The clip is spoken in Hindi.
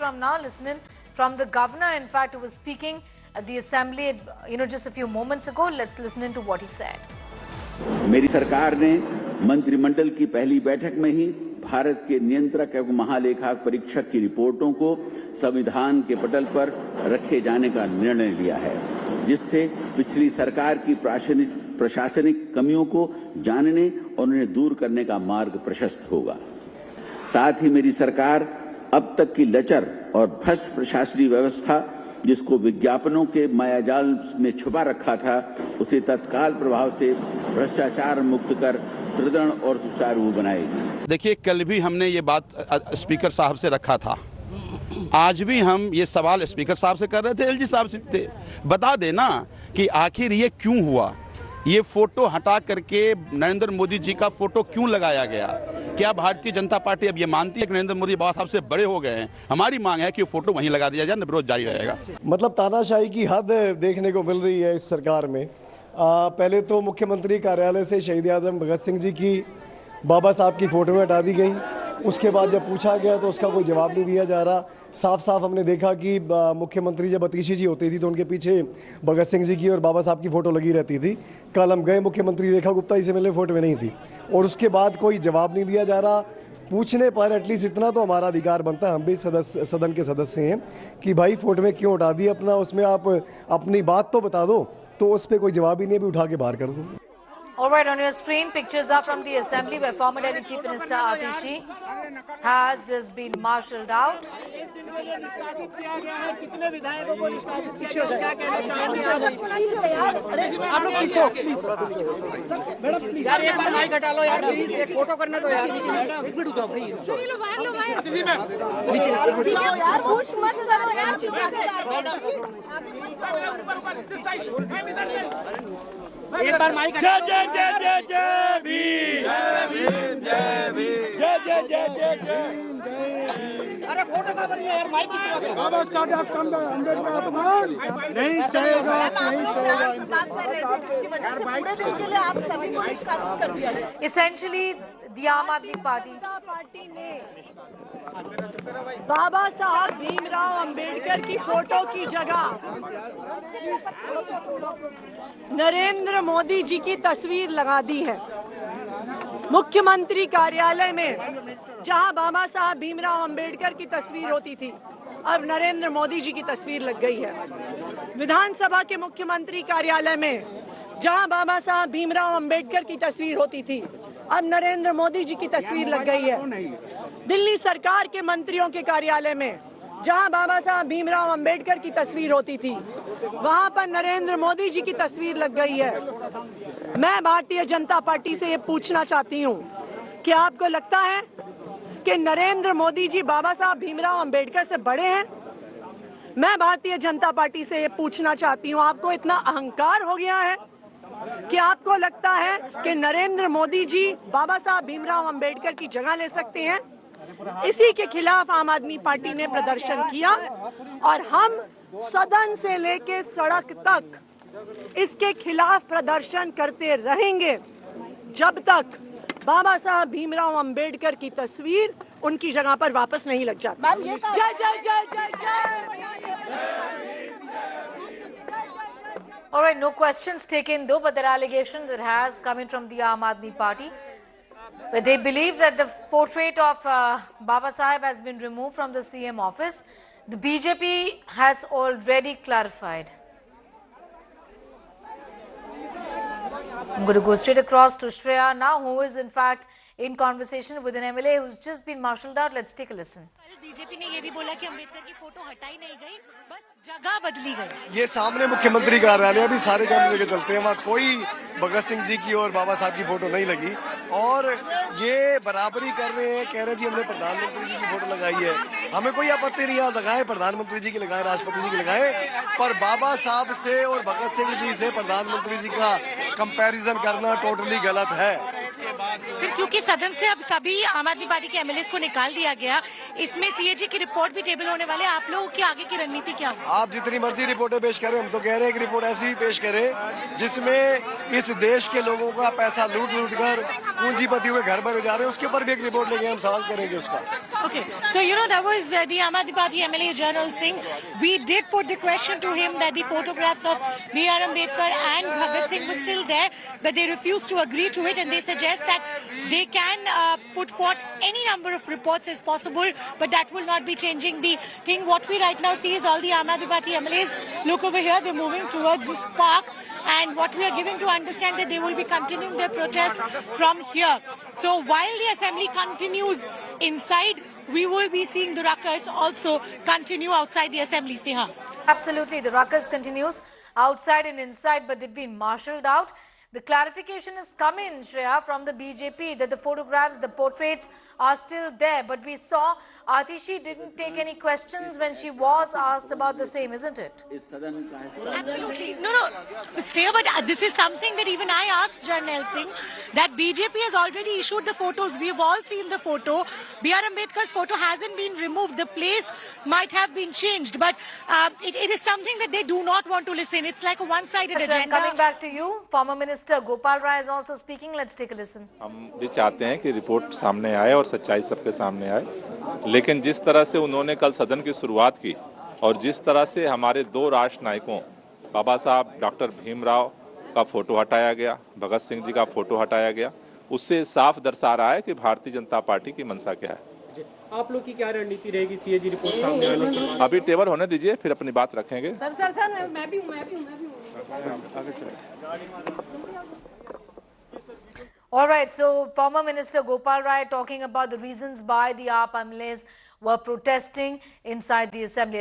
from now. Listening from the governor, in fact, who was speaking at the assembly, just a few moments ago. Let's listen into what he said. मेरी सरकार ने मंत्रिमंडल की पहली बैठक में ही भारत के नियंत्रक एवं महालेखाक परीक्षक की रिपोर्टों को संविधान के पटल पर रखे जाने का निर्णय लिया है, जिससे पिछली सरकार की प्रशासनिक कमियों को जानने और उन्हें दूर करने का मार्ग प्रशस्त होगा। साथ ही मेरी सरकार अब तक की लचर और भ्रष्ट प्रशासनिक व्यवस्था, जिसको विज्ञापनों के मायाजाल में छुपा रखा था, उसे तत्काल प्रभाव से भ्रष्टाचार मुक्त कर सुदृढ़ और सुचारू बनाएगी। देखिए, कल भी हमने ये बात स्पीकर साहब से रखा था, आज भी हम ये सवाल स्पीकर साहब से कर रहे थे, एलजी साहब से। बता देना कि आखिर ये क्यों हुआ, ये फोटो हटा करके नरेंद्र मोदी जी का फोटो क्यों लगाया गया। क्या भारतीय जनता पार्टी अब ये मानती है कि नरेंद्र मोदी बाबा साहब से बड़े हो गए हैं? हमारी मांग है कि फोटो वहीं लगा दिया जाए, विरोध जारी रहेगा। मतलब तानाशाही की हद देखने को मिल रही है इस सरकार में। पहले तो मुख्यमंत्री कार्यालय से शहीद आजम भगत सिंह जी की, बाबा साहब की फोटो हटा दी गई। उसके बाद जब पूछा गया तो उसका कोई जवाब नहीं दिया जा रहा। साफ साफ हमने देखा कि मुख्यमंत्री जब अतीशी जी होती थी तो उनके पीछे भगत सिंह जी की और बाबा साहब की फ़ोटो लगी रहती थी। कल हम गए, मुख्यमंत्री रेखा गुप्ता जी से मिले, फोटो में नहीं थी, और उसके बाद कोई जवाब नहीं दिया जा रहा। पूछने पर एटलीस्ट इतना तो हमारा अधिकार बनता है, हम भी सदन के सदस्य हैं, कि भाई फोटो में क्यों हटा दी, अपना उसमें आप अपनी बात तो बता दो। तो उस पर कोई जवाब ही नहीं, भी उठा के बाहर कर दो। All right, on your screen, pictures are from the assembly where former Delhi Chief Minister Atishi has just been marshalled out. यार एक बार माइक हटा लो यार, प्लीज एक फोटो करने दो यार। एक मिनट रुको भाई, यार पुश मत करो यार, एक बार माइक हटा। जय जय जय जय भीम, जय भीम जय भीम, जय जय जय जय जय। अरे फोटो का करिए यार, माइक किसका है? बाबा साहब आप कम अम्बेडकर अपमान नहीं सहेगा, नहीं सहेगा। बात कर रहे थे इसकी वजह से पूरे दिन के लिए आप सभी को निष्कासित कर दिया है। Essentially, the आम आदमी पार्टी ने बाबा साहब भीमराव अंबेडकर की फोटो की जगह नरेंद्र मोदी जी की तस्वीर लगा दी है। मुख्यमंत्री कार्यालय में जहां बाबा साहब भीमराव अंबेडकर की तस्वीर होती थी, अब नरेंद्र मोदी जी की तस्वीर लग गई है। विधानसभा के मुख्यमंत्री कार्यालय में जहां बाबा साहब भीमराव अंबेडकर की तस्वीर होती थी, अब नरेंद्र मोदी जी की तस्वीर लग गई है। दिल्ली सरकार के मंत्रियों के कार्यालय में जहां बाबा साहब भीमराव अंबेडकर की तस्वीर होती थी, वहां पर नरेंद्र मोदी जी की तस्वीर लग गई है। मैं भारतीय जनता पार्टी से ये पूछना चाहती हूँ कि आपको लगता है कि नरेंद्र मोदी जी बाबा साहब भीमराव अंबेडकर से बड़े हैं? मैं भारतीय जनता पार्टी से ये पूछना चाहती हूँ, आपको इतना अहंकार हो गया है कि आपको लगता है कि नरेंद्र मोदी जी बाबा साहब भीमराव अंबेडकर की जगह ले सकते हैं? इसी के खिलाफ आम आदमी पार्टी ने प्रदर्शन किया और हम सदन से लेके सड़क तक इसके खिलाफ प्रदर्शन करते रहेंगे जब तक बाबा साहब भीमराव अंबेडकर की तस्वीर उनकी जगह पर वापस नहीं लग जाती। जय जय जय जय जय। All right, no questions taken though, but there are allegations that has coming from the Aam Aadmi Party, where they believe that the portrait of Baba Saheb has been removed from the CM office. The BJP has already clarified. I'm going to go straight across to Shreya now, who is in fact in conversation with an MLA who's just been marshalled out. Let's take a listen. BJP ने ये भी बोला कि अंबेडकर की फोटो हटाई नहीं गई, बस जगह बदली गई। ये सामने मुख्यमंत्री कार्यालय अभी सारे काम लेके चलते हैं, वहाँ कोई भगत सिंह जी की और बाबा साहब की फोटो नहीं लगी, और ये बराबरी कर रहे हैं, कह रहे जी हमने प्रधानमंत्री जी की फोटो लगाई है। हमें कोई आपत्ति नहीं है, लगाए प्रधानमंत्री जी की लगाए, राष्ट्रपति जी की लगाए, पर बाबा साहब से और भगत सिंह जी से प्रधानमंत्री जी का कंपैरिजन करना टोटली गलत है। फिर क्योंकि सदन से अब सभी आम आदमी पार्टी के एमएलए को निकाल दिया गया, इसमें सीएजी की रिपोर्ट भी टेबल होने वाले, आप लोगों की आगे की रणनीति क्या होगी? आप जितनी मर्जी रिपोर्टें पेश करें, हम तो कह रहे हैं कि रिपोर्ट ऐसी ही पेश करें जिसमें इस देश के लोगों का पैसा लूट लूट कर पूंजीपतियों के घर पर जा रहे हैं, उसके ऊपर भी एक रिपोर्ट लेके हम सवाल करेंगे उसका। Okay, so that was the Aam Aadmi Party MLA Jarnail Singh. We did put the question to him that the photographs of B.R. Ambedkar and Bhagat Singh were still there, but they refused to agree to it, and they suggest that they can put forth any number of reports as possible, but that will not be changing the thing. What we right now see is all the Aam Aadmi Party MLAs, look over here, they're moving towards this park, and what we are given to understand that they will be continuing their protest from here. So while the assembly continues inside, we will be seeing the ruckus also continue outside the assembly. Sneha. Absolutely, the ruckus continues outside and inside, but they've been marshalled out. The clarification has come in, Shreya, from the BJP that the photographs, the portraits are still there. But we saw Atishi didn't take any questions when she was asked about the same, isn't it? Absolutely. No. Sneha, but this is something that even I asked Jarnail Singh, that BJP has already issued the photos. We have all seen the photo. B.R. Ambedkar's photo hasn't been removed. The place might have been changed, but it is something that they do not want to listen. It's like a one-sided agenda. Coming back to you, former Minister Gopal Rai is also speaking. Let's take a listen. हम भी चाहते हैं कि रिपोर्ट सामने आए और सच्चाई सबके सामने आए, लेकिन जिस तरह से उन्होंने कल सदन की शुरुआत की और जिस तरह से हमारे दो राष्ट्र नायकों बाबा साहब डॉक्टर भीमराव का फोटो हटाया गया, भगत सिंह जी का फोटो हटाया गया, उससे साफ दर्शा रहा है कि भारतीय जनता पार्टी की मंशा क्या है। आप लोग की क्या रणनीति रहेगी सीएजी रिपोर्ट सामने आने के बाद? अभी टेबल होने दीजिए, फिर अपनी बात रखेंगे। सर मैं भी हूँ। All right, so former Minister Gopal Rai talking about the reasons why the AAP MLAs were protesting inside the assembly.